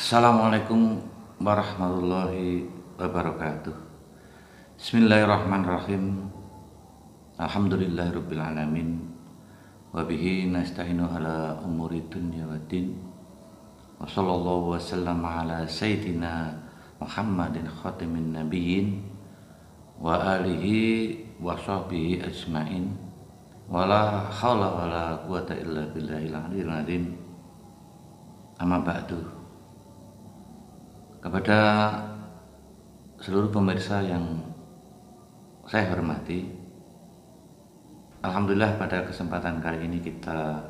Assalamualaikum warahmatullahi wabarakatuh. Bismillahirrahmanirrahim. Alhamdulillahirabbil alamin. Wa bihi nasta'inu ala umuri dunya waddin. Wa sallallahu wasallam ala sayyidina Muhammadin khatimin nabiyyin wa alihi wa sahbihi ajmain. Wala haula wala quwata illa billahil aliyil azim. Amma ba'du. Kepada seluruh pemirsa yang saya hormati, alhamdulillah pada kesempatan kali ini kita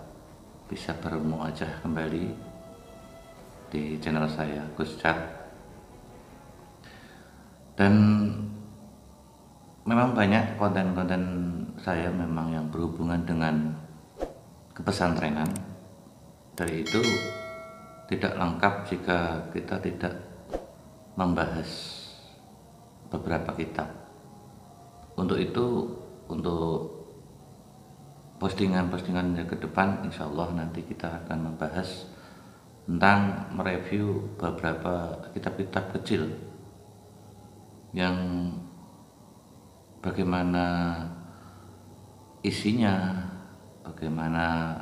bisa bermuajah kembali di channel saya, Gus Chat. Dan memang banyak konten-konten saya memang yang berhubungan dengan kepesantrenan. Dari itu tidak lengkap jika kita tidak membahas beberapa kitab. Untuk itu, untuk postingan-postingan ke depan, insya Allah nanti kita akan membahas tentang mereview beberapa kitab-kitab kecil yang bagaimana isinya, bagaimana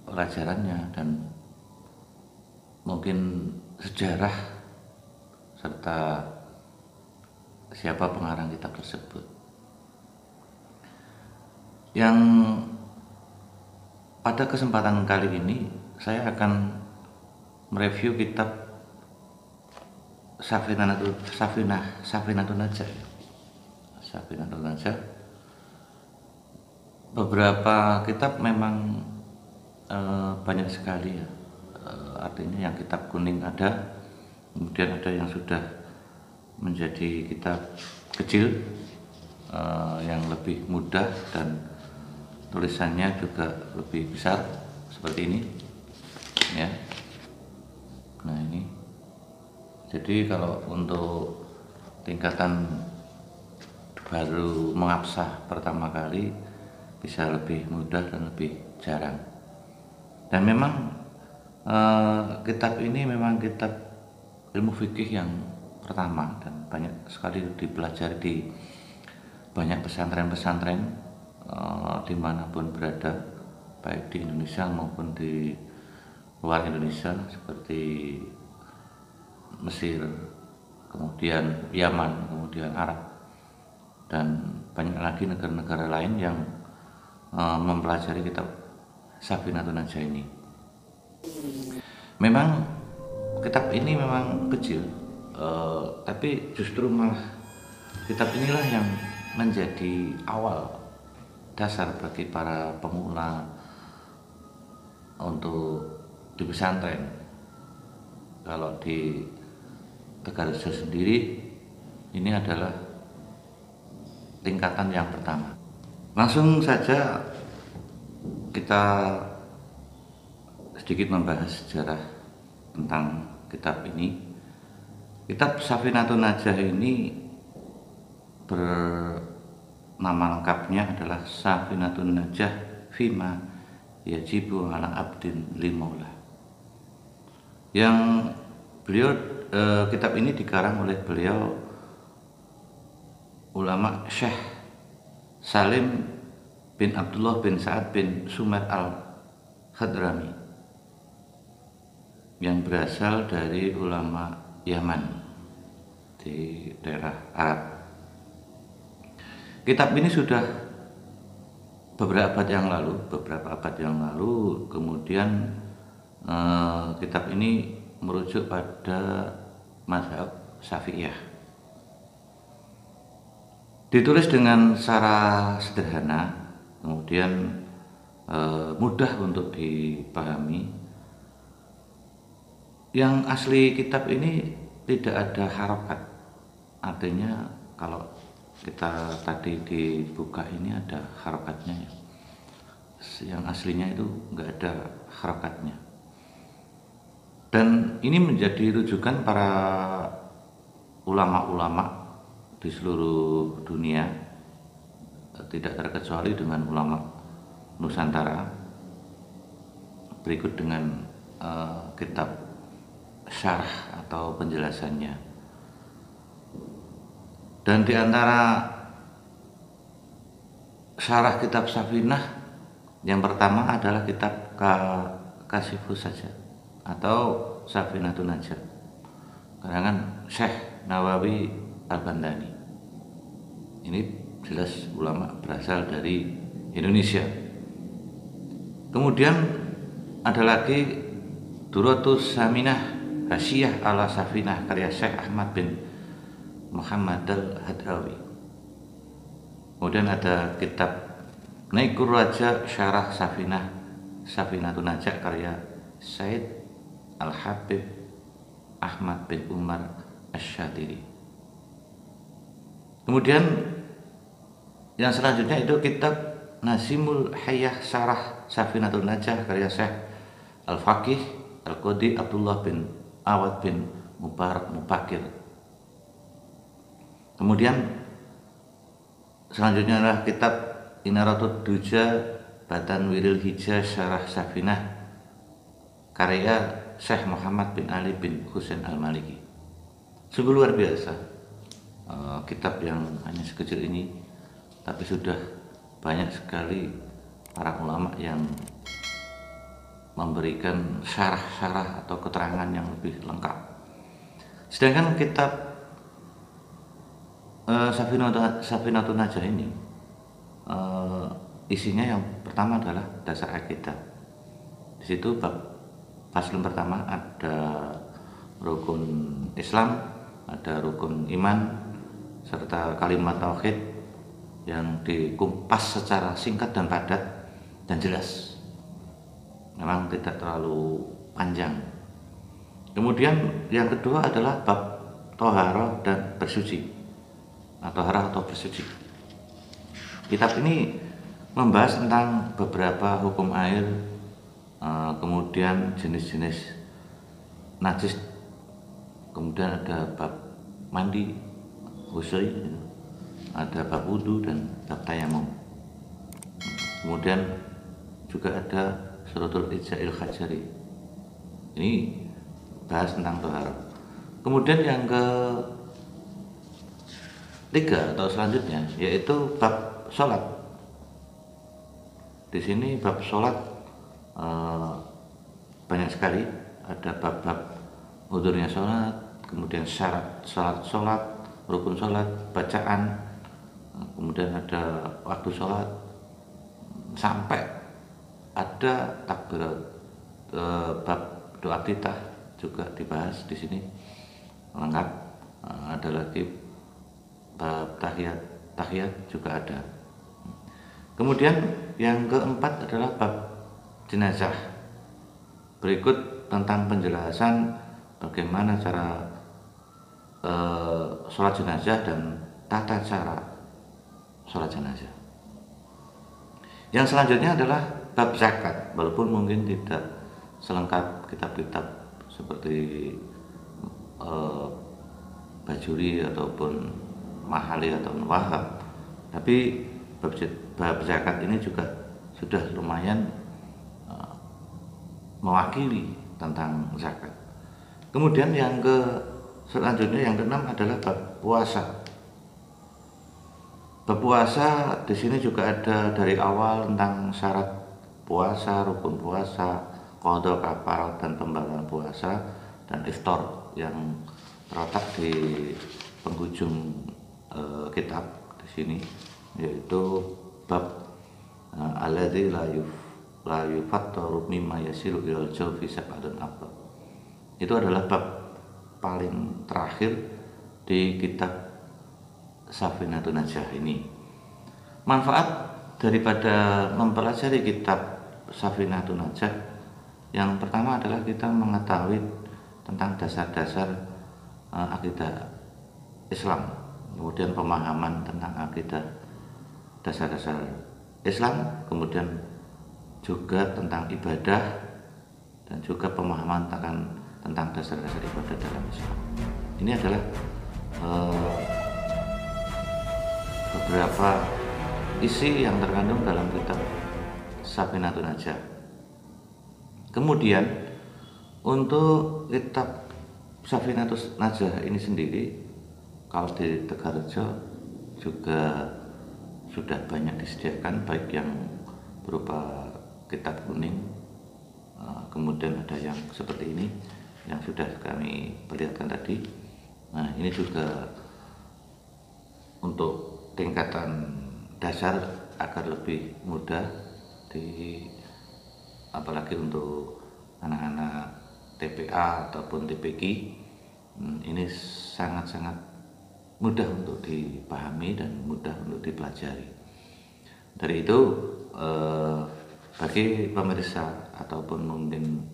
pelajarannya, dan mungkin sejarah serta siapa pengarang kitab tersebut. Yang pada kesempatan kali ini saya akan mereview kitab Safinatun Najah. Beberapa kitab memang banyak sekali ya. Artinya yang kitab kuning ada, kemudian ada yang sudah menjadi kitab kecil yang lebih mudah dan tulisannya juga lebih besar seperti ini ya. Nah ini, jadi kalau untuk tingkatan baru mengabsah pertama kali bisa lebih mudah dan lebih jarang. Dan memang kitab ini memang kitab ilmu fikih yang pertama dan banyak sekali dipelajari di banyak pesantren-pesantren dimanapun berada, baik di Indonesia maupun di luar Indonesia seperti Mesir, kemudian Yaman, kemudian Arab, dan banyak lagi negara-negara lain yang mempelajari kitab Safinatun Najah ini. Memang kitab ini memang kecil, tapi justru malah kitab inilah yang menjadi awal dasar bagi para pemula untuk di pesantren. Kalau di Tegalrejo sendiri ini adalah tingkatan yang pertama. Langsung saja kita sedikit membahas sejarah tentang kitab ini. Kitab Safinatun Najah ini bernama lengkapnya adalah Safinatun Najah Fima Yajibu ala Abdin Limaula. Yang beliau kitab ini dikarang oleh beliau ulama Syekh Salim bin Abdullah bin Sa'ad bin Sumer al-Hadrami yang berasal dari ulama Yaman di daerah Arab. Kitab ini sudah beberapa abad yang lalu, kemudian kitab ini merujuk pada mazhab Syafi'iyah. Ditulis dengan cara sederhana, kemudian mudah untuk dipahami. Yang asli kitab ini tidak ada harokat, artinya kalau kita tadi dibuka ini ada harokatnya ya. Yang aslinya itu nggak ada harokatnya. Dan ini menjadi rujukan para ulama-ulama di seluruh dunia, tidak terkecuali dengan ulama Nusantara. Berikut dengan kitab syarah atau penjelasannya. Dan di antara syarah kitab Safinah yang pertama adalah kitab Kasifus Sajat atau Safinatun Najah, karangan Syekh Nawawi Al-Bandani. Ini jelas ulama berasal dari Indonesia. Kemudian ada lagi Duratus Saminah Hasyiah ala Safinah karya Syekh Ahmad bin Muhammad Al-Hadawi. Kemudian ada kitab Naikur Raja Syarah Safinah Safinatun Najah karya Said Al-Habib Ahmad bin Umar Asy-Syatiri. Kemudian yang selanjutnya itu kitab Nazimul Hayyah Syarah Safinatun Najah karya Syekh Al-Faqih Al-Qadi Abdullah bin Awad bin Mubarak Mubakir. Kemudian selanjutnya adalah kitab Inaratud Duja Batan Wiril Hijah Syarah Safinah karya Syekh Muhammad bin Ali bin Husain Al-Maliki. Sungguh luar biasa kitab yang hanya sekecil ini, tapi sudah banyak sekali para ulama yang memberikan syarah-syarah atau keterangan yang lebih lengkap. Sedangkan kitab Safinatun Najah ini isinya yang pertama adalah dasar akidah. Di situ bab faslun pertama ada rukun Islam, ada rukun iman, serta kalimat tauhid yang dikumpas secara singkat dan padat dan jelas. Memang tidak terlalu panjang. Kemudian yang kedua adalah bab toharoh dan bersuci, atau toharah atau bersuci. Kitab ini membahas tentang beberapa hukum air, kemudian jenis-jenis najis, kemudian ada bab mandi, ghusl, ada bab wudu dan bab tayamum. Kemudian juga ada Suratul Ijza'il Hajari. Ini bahas tentang toharah. Kemudian yang ketiga atau selanjutnya yaitu bab sholat. Di sini bab sholat banyak sekali, ada bab-bab udurnya sholat, kemudian syarat sholat, rukun sholat, bacaan, kemudian ada waktu sholat, sampai ada takbirat, bab doa iftitah juga dibahas di sini lengkap. Ada lagi bab tahiyat juga ada. Kemudian yang keempat adalah bab jenazah. Berikut tentang penjelasan bagaimana cara sholat jenazah dan tata cara sholat jenazah. Yang selanjutnya adalah bab zakat, walaupun mungkin tidak selengkap kitab-kitab seperti Bajuri ataupun Mahali atau Wahab, tapi bab zakat ini juga sudah lumayan mewakili tentang zakat. Kemudian yang selanjutnya yang keenam adalah bab puasa. Bab puasa di sini juga ada dari awal tentang syarat puasa, rukun puasa, qada, kafarat dan pembatalan puasa, dan iftar yang terletak di penghujung kitab di sini, yaitu bab alladzi la yufattaru mimma yasilu ilal jawfi sab'atun abwab. Itu adalah bab paling terakhir di kitab Safinatun Najah ini. Manfaat daripada mempelajari kitab Safinatun Najah yang pertama adalah kita mengetahui tentang dasar-dasar akidah Islam, kemudian pemahaman tentang akidah dasar-dasar Islam, kemudian juga tentang ibadah dan juga pemahaman tentang dasar-dasar ibadah dalam Islam. Ini adalah beberapa isi yang terkandung dalam kitab Safinatun Najah. Kemudian untuk kitab Safinatus Najah ini sendiri kalau di Tegarrejo juga sudah banyak disediakan, baik yang berupa kitab kuning, kemudian ada yang seperti ini yang sudah kami perlihatkan tadi. Nah, ini juga untuk tingkatan dasar agar lebih mudah apalagi untuk anak-anak TPA ataupun TPQ. Ini sangat-sangat mudah untuk dipahami dan mudah untuk dipelajari. Dari itu bagi pemirsa ataupun mungkin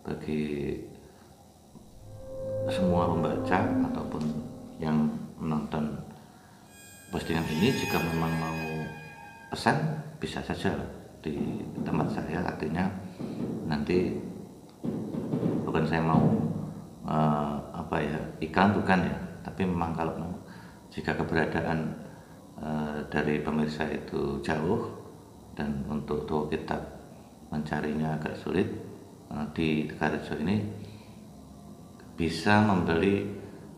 bagi semua pembaca ataupun yang menonton postingan ini, jika memang mau pesan bisa saja di tempat saya. Artinya nanti bukan saya mau iklan, bukan ya, tapi memang kalau jika keberadaan dari pemirsa itu jauh dan untuk toko kitab mencarinya agak sulit, di Tegarrejo ini bisa membeli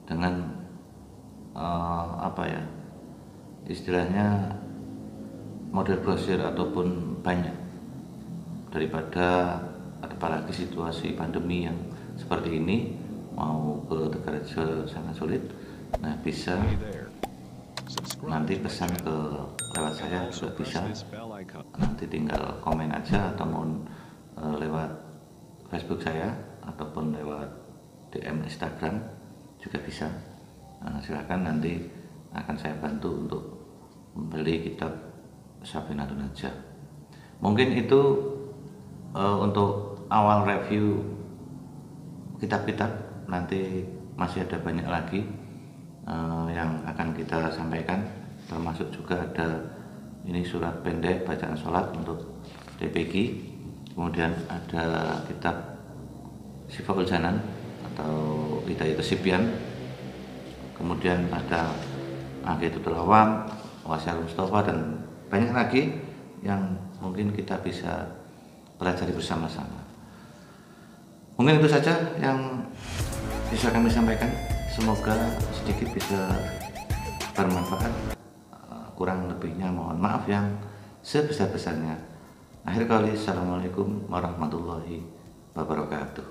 dengan istilahnya model grosir ataupun banyak, daripada apalagi situasi pandemi yang seperti ini, mau ke Tegarrejo sangat sulit. Nah, bisa nanti pesan ke lewat saya juga bisa, nanti tinggal komen aja atau mau lewat Facebook saya ataupun lewat DM Instagram juga bisa. Nah, silakan, nanti akan saya bantu untuk membeli kitab Safinatus Najah. Mungkin itu untuk awal review kitab-kitab. Nanti masih ada banyak lagi yang akan kita sampaikan, termasuk juga ada ini surat pendek bacaan sholat untuk TPQ, kemudian ada kitab Syifaul Janan atau Hidayatus Sibyan, kemudian ada Aqidatul Awam, Wasiat Mustafa, dan banyak lagi yang mungkin kita bisa pelajari bersama-sama. Mungkin itu saja yang bisa kami sampaikan. Semoga sedikit bisa bermanfaat. Kurang lebihnya mohon maaf yang sebesar-besarnya. Akhir kali, assalamualaikum warahmatullahi wabarakatuh.